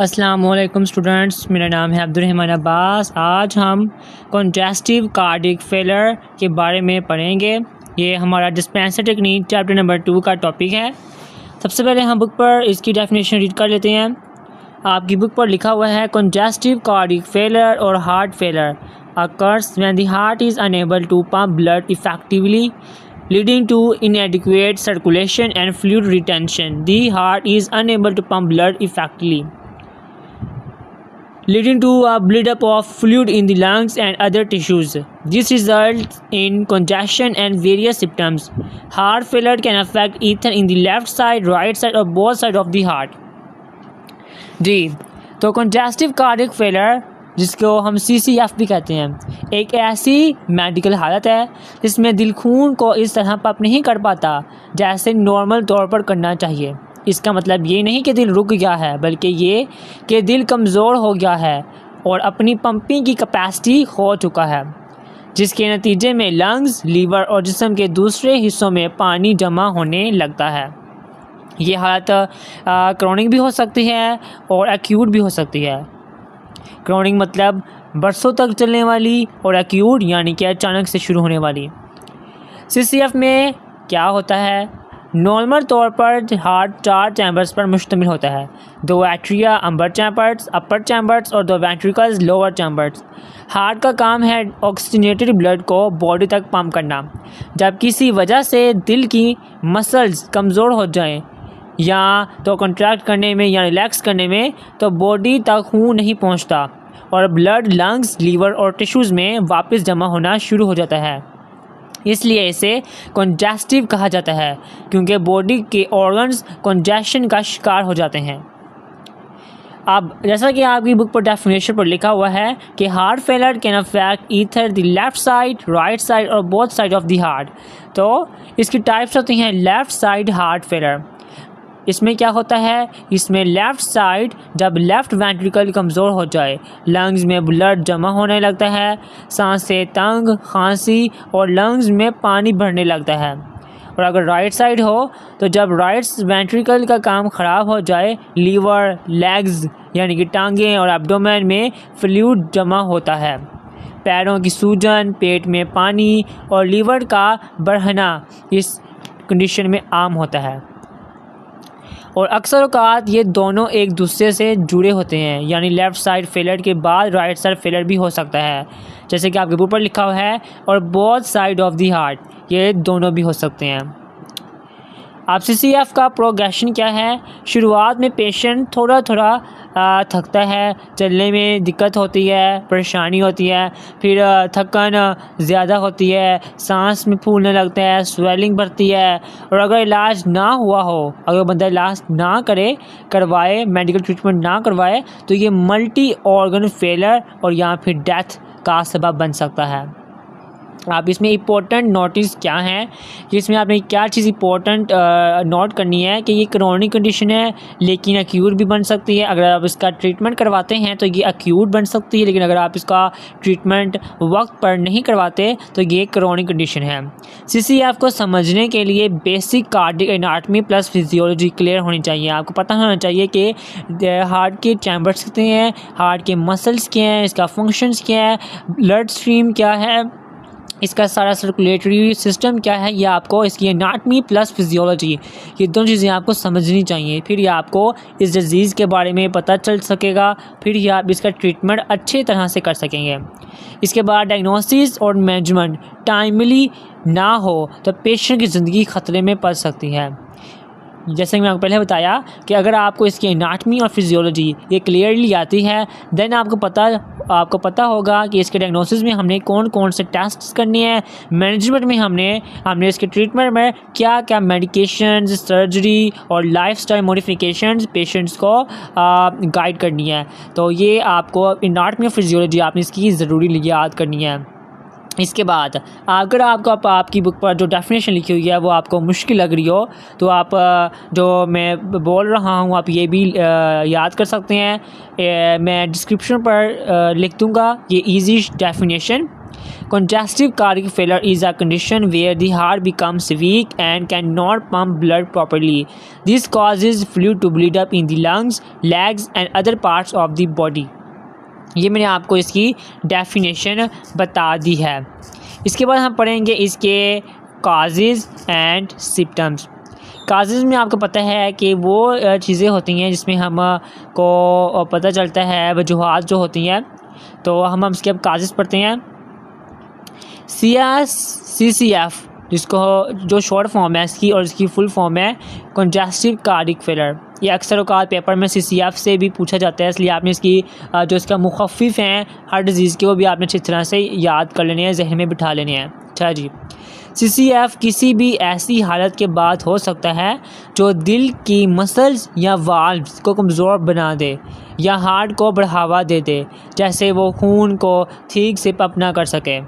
अस्सलामुअलैकुम स्टूडेंट्स, मेरा नाम है अब्दुर्रहमान अब्बास। आज हम कंजेस्टिव कार्डियक फेलियर के बारे में पढ़ेंगे। ये हमारा डिस्पेंसर टेक्निक चैप्टर नंबर 2 का टॉपिक है। सबसे पहले हम बुक पर इसकी डेफिनेशन रीड कर लेते हैं। आपकी बुक पर लिखा हुआ है कंजेस्टिव कार्डियक फेलियर और heart failure occurs when the heart is unable to pump blood effectively leading to inadequate circulation and fluid retention. The heart is unable to pump blood effectively, leading to a buildup of fluid in the lungs and other tissues. This results in congestion and various symptoms. Heart failure can affect either in the left side, right side, or both sides of the heart. जी, तो congestive cardiac failure जिसको हम CCF भी कहते हैं, एक ऐसी medical हालत है जिसमें दिल खून को इस तरह पंप नहीं कर पाता जैसे नॉर्मल तौर पर करना चाहिए। इसका मतलब ये नहीं कि दिल रुक गया है, बल्कि ये कि दिल कमज़ोर हो गया है और अपनी पंपिंग की कैपेसिटी खो चुका है, जिसके नतीजे में लंग्स, लीवर और जिस्म के दूसरे हिस्सों में पानी जमा होने लगता है। ये हालत क्रोनिक भी हो सकती है और एक्यूट भी हो सकती है। क्रोनिक मतलब बरसों तक चलने वाली और एक्यूट यानी कि अचानक से शुरू होने वाली। CCF में क्या होता है? नॉर्मल तौर पर हार्ट 4 चैम्बर्स पर मुश्तमिल होता है, 2 एट्रिया अपर चैम्बर्स और 2 वेंट्रिकल्स लोअर चैम्बर्स। हार्ट का काम है ऑक्सीजनेटेड ब्लड को बॉडी तक पंप करना। जब किसी वजह से दिल की मसल्स कमज़ोर हो जाएं या तो कंट्रैक्ट करने में या रिलैक्स करने में, तो बॉडी तक खून नहीं पहुंचता और ब्लड लंग्स, लीवर और टिश्यूज़ में वापस जमा होना शुरू हो जाता है। इसलिए इसे कंजेस्टिव कहा जाता है, क्योंकि बॉडी के ऑर्गन्स कंजेशन का शिकार हो जाते हैं। अब जैसा कि आपकी बुक पर डेफिनेशन पर लिखा हुआ है कि heart failure can affect either the left side, right side और both side of the heart. तो इसकी टाइप्स होती हैं लेफ़्ट साइड हार्ट फेलियर। इसमें क्या होता है? इसमें लेफ़्ट साइड जब लेफ़्ट वेंट्रिकल कमज़ोर हो जाए, लंग्स में ब्लड जमा होने लगता है, सांसें तंग, खांसी और लंग्स में पानी भरने लगता है। और अगर राइट साइड हो तो जब राइट वेंट्रिकल का काम ख़राब हो जाए, लीवर, लेग्स यानी कि टांगें और एब्डोमेन में फ्लूइड जमा होता है, पैरों की सूजन, पेट में पानी और लीवर का बढ़ना इस कंडीशन में आम होता है। और अक्सर औक़ात ये दोनों एक दूसरे से जुड़े होते हैं, यानी लेफ़्ट साइड फेलियर के बाद राइट साइड फेलियर भी हो सकता है, जैसे कि आपके बुक पर लिखा हुआ है, और both side of the heart, ये दोनों भी हो सकते हैं। अब CCF का प्रोग्रेशन क्या है? शुरुआत में पेशेंट थोड़ा थकता है, चलने में दिक्कत होती है, परेशानी होती है, फिर थकन ज़्यादा होती है, सांस में फूलने लगता है, स्वेलिंग बढ़ती है। और अगर इलाज ना हुआ हो, अगर बंदा इलाज ना करवाए, मेडिकल ट्रीटमेंट ना करवाए, तो ये मल्टी ऑर्गन फेलियर और या फिर डेथ का सबब बन सकता है। आप इसमें इम्पोर्टेंट नोटिस क्या है कि इसमें आपने क्या चीज़ इम्पोर्टेंट नोट करनी है कि ये क्रोनिक कंडीशन है, लेकिन एक्यूट भी बन सकती है। अगर आप इसका ट्रीटमेंट करवाते हैं तो ये एक्यूट बन सकती है, लेकिन अगर आप इसका ट्रीटमेंट वक्त पर नहीं करवाते तो ये क्रोनिक कंडीशन है। CCF को समझने के लिए basic cardiac anatomy plus physiology clear होनी चाहिए। आपको पता होना चाहिए कि हार्ट के चैम्बर्स कितने हैं, हार्ट के मसल्स क्या हैं, इसका फंक्शंस क्या है, ब्लड स्ट्रीम क्या है, इसका सारा सर्कुलेटरी सिस्टम क्या है, ये आपको इसकी एनाटॉमी प्लस फिजियोलॉजी, ये दोनों चीज़ें आपको समझनी चाहिए। फिर ये आपको इस डिज़ीज़ के बारे में पता चल सकेगा, फिर ये आप इसका ट्रीटमेंट अच्छे तरह से कर सकेंगे। इसके बाद डायग्नोसिस और मैनेजमेंट टाइमली ना हो तो पेशेंट की ज़िंदगी ख़तरे में पड़ सकती है। जैसे कि मैं आपको पहले बताया कि अगर आपको इसकी एनाटॉमी और फिजियोलॉजी ये क्लियरली आती है, देन आपको पता होगा कि इसके डायग्नोसिस में हमने कौन कौन से टेस्ट करने हैं, मैनेजमेंट में हमने इसके ट्रीटमेंट में क्या क्या मेडिकेशंस, सर्जरी और लाइफस्टाइल मॉडिफिकेशंस पेशेंट्स को गाइड करनी है। तो ये आपको एनाटॉमी और फिजियोलॉजी आपने इसकी ज़रूरी याद करनी है। इसके बाद अगर आपकी बुक पर जो डेफिनेशन लिखी हुई है वो आपको मुश्किल लग रही हो, तो आप जो मैं बोल रहा हूँ आप ये भी याद कर सकते हैं। मैं डिस्क्रिप्शन पर लिख दूँगा ये easy definition, Congestive cardiac failure is a condition where the heart becomes weak and cannot pump blood properly. This causes fluid to build up in the lungs, legs and other parts of the body. ये मैंने आपको इसकी definition बता दी है। इसके बाद हम पढ़ेंगे इसके काजेज़ एंड सिम्टम्स। काजेज़ में आपको पता है कि वो चीज़ें होती हैं जिसमें हम को पता चलता है वजूहात जो होती हैं, तो हम इसके अब काजेज़ पढ़ते हैं। CCF जिसको जो शॉर्ट फॉर्म है इसकी और इसकी फुल फॉर्म है कंजेस्टिव कार्डियक फेलर। ये अक्सर औकात पेपर में CCF से भी पूछा जाता है, इसलिए आपने इसकी जो इसका मुखफ़िफ़ हैं हर डिज़ीज़ के वो भी आपने अच्छी तरह से याद कर लेने हैं, जहन में बिठा लेने हैं। अच्छा जी, CCF किसी भी ऐसी हालत के बाद हो सकता है जो दिल की मसल्स या वाल्व्स को कमज़ोर बना दे या हार्ट को बढ़ावा दे दे, जैसे वो खून को ठीक से पंप ना कर सके।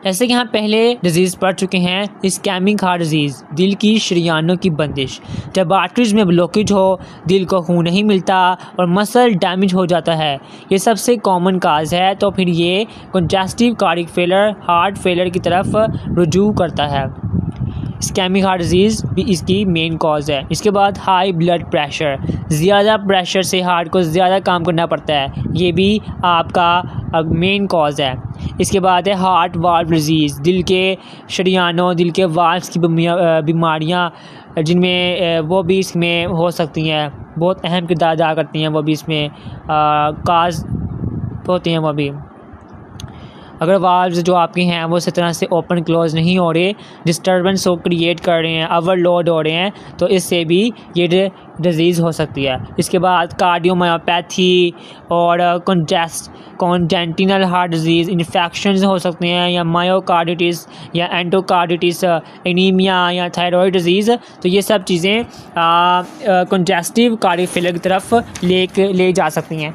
जैसे कि हम पहले डिजीज़ पढ़ चुके हैं इस्केमिक हार्ट डिजीज़, दिल की शरीयानों की बंदिश। जब आर्टरीज में ब्लॉकेज हो, दिल को खून नहीं मिलता और मसल डैमेज हो जाता है, ये सबसे कॉमन काज है। तो फिर ये congestive cardiac failure heart failure की तरफ रुजू करता है। इस्केमिक हार्ट डिजीज़ भी इसकी मेन कॉज है। इसके बाद हाई ब्लड प्रेशर, ज़्यादा प्रेशर से हार्ट को ज़्यादा काम करना पड़ता है, ये भी आपका मेन कॉज है। इसके बाद है हार्ट वाल्व डिजीज़, दिल के शरीयानों दिल के वाल्व्स की बीमारियाँ जिनमें वो भी इसमें हो सकती हैं, बहुत अहम किरदार अदा करती हैं, वो भी इसमें काज होती हैं। वो भी अगर वाल्व्स जो आपके हैं वो इस तरह से ओपन क्लोज नहीं हो रहे, डिस्टर्बेंस को क्रिएट कर रहे हैं, ओवरलोड हो रहे हैं, तो इससे भी ये डिजीज़ हो सकती है। इसके बाद कार्डियोमायोपैथी और कॉन्जेनिटल हार्ट डिजीज़, इन्फेक्शंस हो सकते हैं, या मायोकार्डिटिस या एंडोकार्डिटिस, एनीमिया या थायराइड डिजीज़। तो ये सब चीज़ें कंजेस्टिव कार्डियक फेलियर की तरफ ले जा सकती हैं।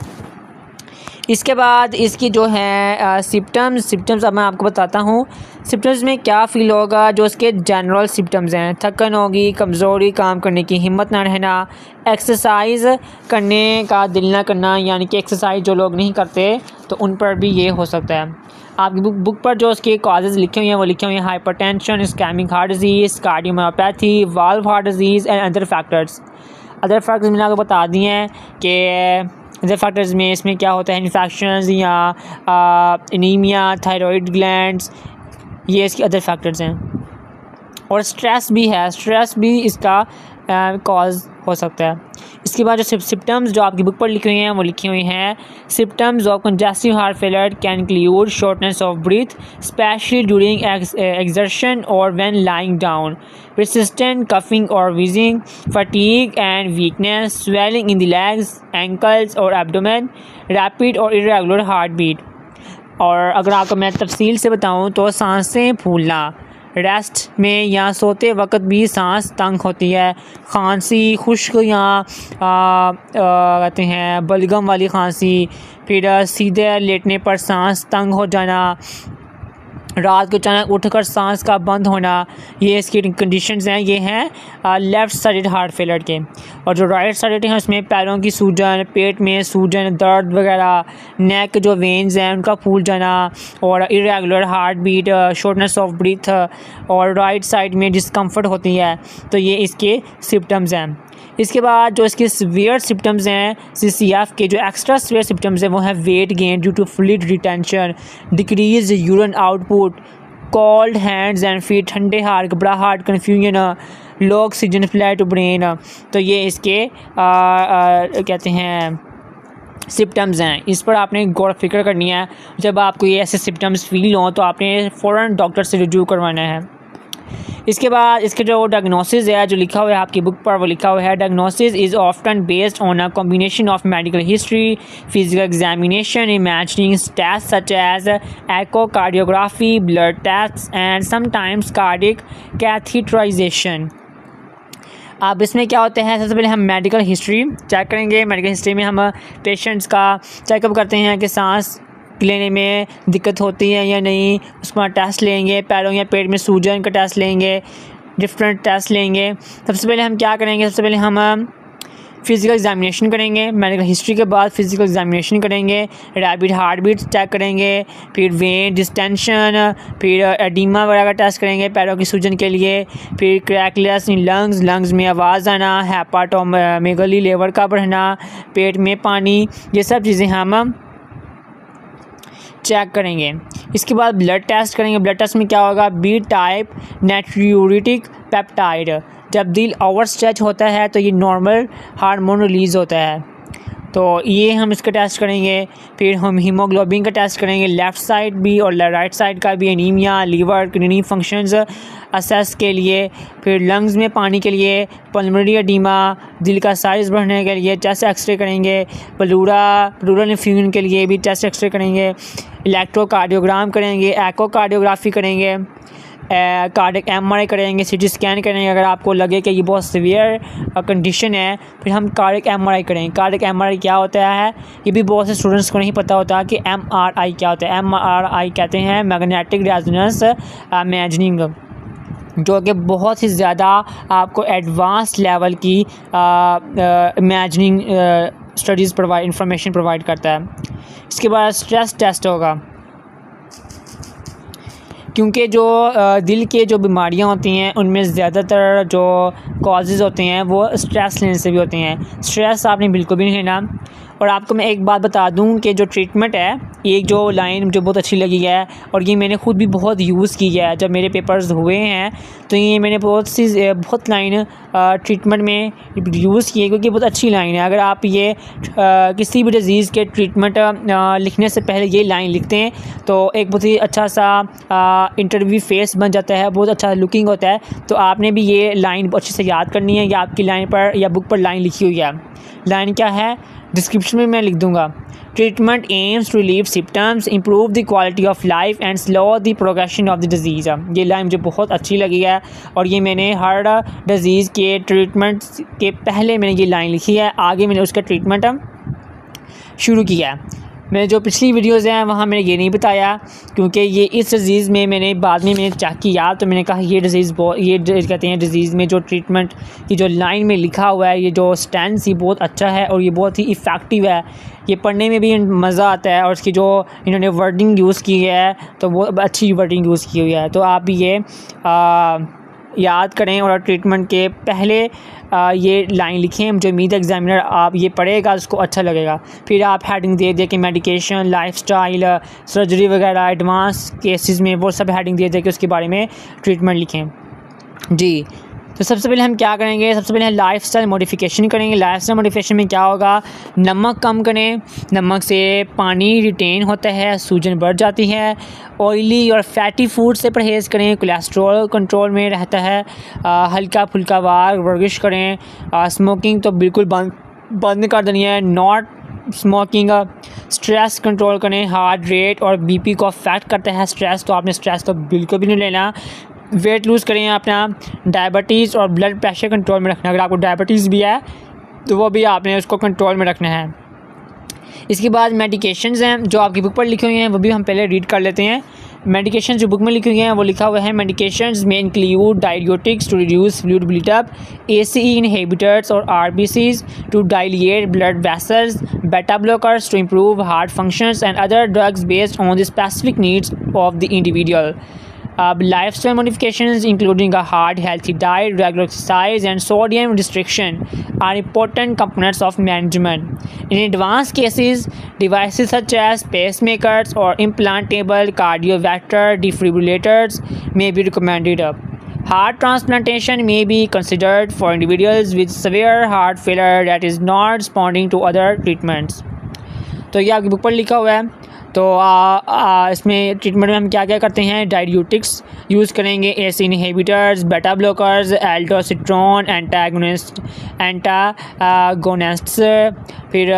इसके बाद इसकी जो है सिम्टम्स अब मैं आपको बताता हूँ। सिम्टम्स में क्या फ़ील होगा, जो इसके जनरल सिम्टम्स हैं, थकन होगी, कमज़ोरी, काम करने की हिम्मत ना रहना, एक्सरसाइज करने का दिल ना करना, यानी कि एक्सरसाइज जो लोग नहीं करते तो उन पर भी ये हो सकता है। आपकी बुक पर जो उसके कॉजेज़ लिखे हुए हैं वो लिखे हुए हैं hypertension, ischaemic heart disease, cardiomyopathy, valve heart disease and other factors. Other factors मैंने आपको बता दिए हैं कि अदर फैक्टर्स में इसमें क्या होता है, इन्फेक्शंस या एनीमिया, थायराइड ग्लैंड्स, ये इसके अदर फैक्टर्स हैं। और स्ट्रेस भी है, स्ट्रेस भी इसका कॉज हो सकता है। इसके बाद जो सिम्टम्स जो आपकी बुक पर लिखे हुए हैं वो लिखे हुए हैं symptoms of congestive heart failure can include shortness of breath especially during exertion और when lying down, persistent coughing or wheezing, fatigue and weakness, swelling in the legs, ankles or abdomen, rapid or irregular heartbeat। और अगर आपको मैं तफसील से बताऊं तो सांसें फूलना, रेस्ट में या सोते वक्त भी सांस तंग होती है, खांसी, खुश्क या कहते हैं बलगम वाली खांसी, फिर सीधे लेटने पर सांस तंग हो जाना, रात को अचानक उठकर सांस का बंद होना, ये इसकी कंडीशंस हैं। ये हैं लेफ़्ट साइडेड हार्ट फेलियर के। और जो राइट साइडेड हैं उसमें पैरों की सूजन, पेट में सूजन, दर्द वगैरह, नेक के जो वेन्स हैं उनका फूल जाना, और irregular heart beat, shortness of breath, और राइट साइड में डिस्कम्फर्ट होती है। तो ये इसके सिम्टम्स हैं। इसके बाद जो इसके सीवियर सिम्टम्स हैं CCF के, जो एक्स्ट्रा सीवियर सिम्टम्स हैं वो है weight gain due to fluid retention, decrease urine output, cold hands and feet, ठंडे हाथ, घबराहट, confusion, low oxygen supply to brain. तो ये इसके कहते हैं सिम्टम्स हैं। इस पर आपने गौर फिक्र करनी है। जब आपको ये ऐसे सिम्टम्स फील हों तो आपने फ़ौरन डॉक्टर से रिव्यू करवाना है। इसके बाद इसके जो डायग्नोसिस है जो लिखा हुआ है आपकी बुक पर, वो लिखा हुआ है diagnosis is often based on a combination of medical history, physical examination, imaging test such as echocardiography, blood test and sometimes cardiac catheterisation. अब इसमें क्या होता है, सबसे पहले हम मेडिकल हिस्ट्री चेक करेंगे। मेडिकल हिस्ट्री में हम पेशेंट्स का चेकअप करते हैं कि सांस लेने में दिक्कत होती है या नहीं, उसका टेस्ट लेंगे, पैरों या पेट में सूजन का टेस्ट लेंगे, डिफरेंट टेस्ट लेंगे। सबसे पहले हम क्या करेंगे, सबसे पहले हम फिज़िकल एग्जामिनेशन करेंगे, मेडिकल हिस्ट्री के बाद फिज़िकल एग्जामिनेशन करेंगे, रैपिड हार्ट बीट चेक करेंगे, फिर वेन डिस्टेंशन, फिर एडिमा वगैरह का टेस्ट करेंगे पैरों की सूजन के लिए, फिर क्रैकलेस इन लंग्स में आवाज़ आना, हेपाटोमेगली लेवर का बढ़ना, पेट में पानी, ये सब चीज़ें हम चेक करेंगे। इसके बाद ब्लड टेस्ट करेंगे। ब्लड टेस्ट में क्या होगा, बी टाइप नाट्रियूरेटिक पेप्टाइड। जब दिल ओवर स्ट्रेच होता है तो ये नॉर्मल हार्मोन रिलीज़ होता है, तो ये हम इसका टेस्ट करेंगे। फिर हम हीमोग्लोबिन का टेस्ट करेंगे, लेफ़्ट साइड भी और राइट साइड का भी, anaemia, liver, kidney functions assess के लिए। फिर लंग्स में पानी के लिए, पल्मोनरी एडिमा, दिल का साइज़ बढ़ने के लिए चेस्ट एक्सरे करेंगे, प्लूरल इन्फ्यूजन के लिए भी चेस्ट एक्सरे करेंगे, इलेक्ट्रोकार्डियोग्राम करेंगे, एकोकार्डियोग्राफी करेंगे, कार्डियक एमआरआई करेंगे, सीटी स्कैन करेंगे। अगर आपको लगे कि ये बहुत सीवियर कंडीशन है फिर हम कार्डियक एमआरआई करेंगे। कार्डियक एमआरआई क्या होता है, ये भी बहुत से स्टूडेंट्स को नहीं पता होता कि एमआरआई क्या होता है। एमआरआई कहते हैं मैग्नेटिक रेजोनेंस इमेजिंग, जो कि बहुत ही ज़्यादा आपको एडवांस लेवल की इमेजिंग स्टडीज़ इंफॉर्मेशन प्रोवाइड करता है। इसके बाद स्ट्रेस टेस्ट होगा, क्योंकि जो दिल के जो बीमारियां होती हैं उनमें ज़्यादातर जो कॉजेज़ होते हैं वो स्ट्रेस लेने से भी होती हैं। स्ट्रेस आपने बिल्कुल भी नहीं लेना। और आपको मैं एक बात बता दूं कि जो ट्रीटमेंट है, एक जो लाइन मुझे बहुत अच्छी लगी है और ये मैंने ख़ुद भी बहुत यूज़ की है जब मेरे पेपर्स हुए हैं, तो ये मैंने बहुत लाइन ट्रीटमेंट में यूज़ की है, क्योंकि बहुत अच्छी लाइन है। अगर आप ये किसी भी डिज़ीज़ के ट्रीटमेंट लिखने से पहले ये लाइन लिखते हैं तो एक बहुत ही अच्छा सा इंटरव्यू फेस बन जाता है, बहुत अच्छा लुकिंग होता है। तो आपने भी ये लाइन अच्छे से याद करनी है, या आपकी लाइन पर या बुक पर लाइन लिखी हुई है। लाइन क्या है, डिस्क्रिप्शन में मैं लिख दूंगा। Treatment aims to relieve symptoms, improve the quality of life and slow the progression of the disease. ये लाइन मुझे बहुत अच्छी लगी है और ये मैंने हर डिज़ीज़ के ट्रीटमेंट के पहले मैंने ये लाइन लिखी है, आगे मैंने उसका ट्रीटमेंट शुरू किया है। मैंने जो पिछली वीडियोज़ हैं वहाँ मैंने ये नहीं बताया, क्योंकि ये इस डिज़ीज़ में मैंने बाद में मैंने चेक किया तो मैंने कहा ये डिज़ीज़ कहते हैं डिज़ीज़ में जो ट्रीटमेंट की जो लाइन में लिखा हुआ है, ये जो स्टैंस ही बहुत अच्छा है और ये बहुत ही इफ़ेक्टिव है। ये पढ़ने में भी मज़ा आता है और इसकी जो इन्होंने वर्डिंग यूज़ की है तो वो अच्छी वर्डिंग यूज़ की हुई है। तो आप भी ये याद करें और ट्रीटमेंट के पहले ये लाइन लिखें। मुझे उम्मीद है एग्जामिनर आप ये पढ़ेगा उसको अच्छा लगेगा। फिर आप हेडिंग दे दे कि मेडिकेशन, लाइफस्टाइल, सर्जरी वगैरह, एडवांस केसेस में वो सब हेडिंग दे दे कि उसके बारे में ट्रीटमेंट लिखें जी। तो सबसे पहले हम क्या करेंगे, सबसे पहले हम लाइफस्टाइल मॉडिफिकेशन करेंगे। लाइफस्टाइल मॉडिफिकेशन में क्या होगा, नमक कम करें, नमक से पानी रिटेन होता है, सूजन बढ़ जाती है। ऑयली और फैटी फूड से परहेज़ करें, कोलेस्ट्रॉल कंट्रोल में रहता है। हल्का फुल्का वर्जिश करें। स्मोकिंग तो बिल्कुल बंद कर देनी है, नॉट स्मोकिंग। स्ट्रेस कंट्रोल करें, हार्ट रेट और बीपी को अफेक्ट करता है स्ट्रेस, तो आपने स्ट्रेस तो बिल्कुल भी नहीं लेना। वेट लूज़ करें अपना। डायबिटीज़ और ब्लड प्रेशर कंट्रोल में रखना, अगर आपको डायबिटीज़ भी है तो वो भी आपने उसको कंट्रोल में रखना है। इसके बाद मेडिकेशंस हैं जो आपकी बुक पर लिखी हुई हैं, वो भी हम पहले रीड कर लेते हैं। मेडिकेशन जो बुक में लिखी हुई हैं वो लिखा हुआ है, मेडिकेशंस में include diuretics to reduce fluid buildup, ACE inhibitors और RBCs to dilate blood vessels, beta blockers to improve heart functions and other drugs based on the specific needs of the individual. Lifestyle modifications including a hard healthy diet, regular exercise and sodium restriction are important components of management. In advanced cases, devices such as pacemakers or implantable cardiovascular defibrillators may be recommended. Heart transplantation may be considered for individuals with severe heart failure that is not responding to other treatments. तो ये आपकी book पर लिखा हुआ है। तो इसमें treatment में हम क्या क्या करते हैं, डायरियोटिक्स यूज़ करेंगे, ACE इनहिबिटर्स, बेटा ब्लॉकर्स, एल्डोस्टेरोन एंटागोनिस्ट्स, फिर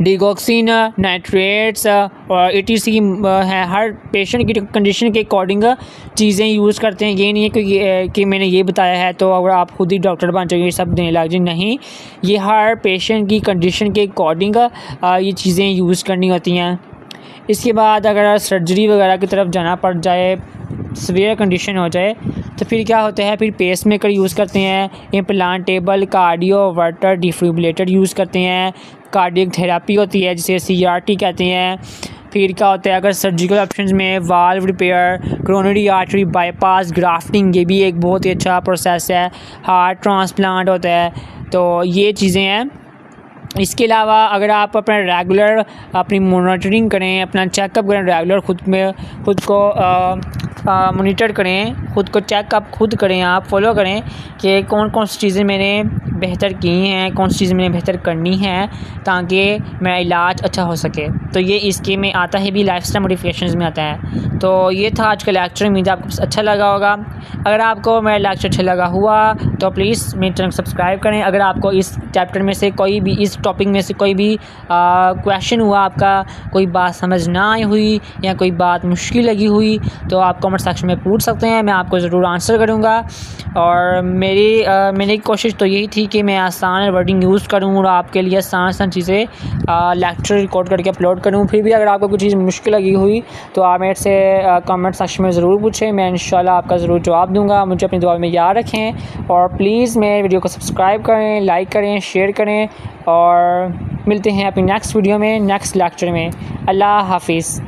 डिगॉक्सिन नाइट्रेट्स और ETC है। हर पेशेंट की कंडीशन के अकॉर्डिंग चीज़ें यूज़ करते हैं। ये नहीं है कि मैंने ये बताया है तो अगर आप खुद ही डॉक्टर बन जाएंगे ये सब देने लग जाए, नहीं, ये हर पेशेंट की कंडीशन के अकॉर्डिंग ये चीज़ें यूज़ करनी होती हैं। इसके बाद अगर सर्जरी वगैरह की तरफ जाना पड़ जाए, सीवियर कंडीशन हो जाए, तो फिर क्या होता है, फिर पेस मेकर यूज़ करते हैं, इम्प्लांटेबल कार्डियो वर्टर डिफिब्रिलेटर यूज़ करते हैं, कार्डियक थेरेपी होती है जिसे CRT कहते हैं। फिर क्या होता है, अगर सर्जिकल ऑप्शंस में valve repair, coronary artery bypass, grafting, ये भी एक बहुत ही अच्छा प्रोसेस है। हार्ट ट्रांसप्लांट होता है। तो ये चीज़ें हैं। इसके अलावा अगर आप अपना रेगुलर अपनी मॉनिटरिंग करें, अपना चेकअप करें रेगुलर, खुद को मॉनिटर करें, खुद को चेकअप खुद करें, आप फॉलो करें कि कौन कौन सी चीज़ें मैंने बेहतर की हैं, कौन सी चीज़ें मैंने बेहतर करनी है ताकि मेरा इलाज अच्छा हो सके। तो ये इसके में आता है भी, लाइफस्टाइल मॉडिफिकेशंस में आता है। तो ये था आज का लेक्चर, उम्मीद आपको अच्छा लगा होगा। अगर आपको मेरा लेक्चर अच्छा लगा हुआ तो प्लीज़ मेरे चैनल सब्सक्राइब करें। अगर आपको इस चैप्टर में से कोई भी, इस टॉपिक में से कोई भी क्वेश्चन हुआ, आपका कोई बात समझ ना आई हुई या कोई बात मुश्किल लगी हुई, तो आप कमेंट सेक्शन में पूछ सकते हैं, मैं आपको ज़रूर आंसर करूँगा। और मेरी कोशिश तो यही थी कि मैं आसान वर्डिंग यूज़ करूँ और आपके लिए आसान चीज़ें लेक्चर रिकॉर्ड करके अपलोड करूँ। फिर भी अगर आपको कुछ चीज़ मुश्किल लगी हुई तो आप मेरे से कमेंट सेक्शन में ज़रूर पूछें, मैं इंशाल्लाह आपका ज़रूर जवाब दूँगा। मुझे अपनी दुआ में याद रखें और प्लीज़ मेरे वीडियो को सब्सक्राइब करें, लाइक करें, शेयर करें और मिलते हैं अपनी नेक्स्ट वीडियो में, नेक्स्ट लेक्चर में। अल्लाह हाफिज़।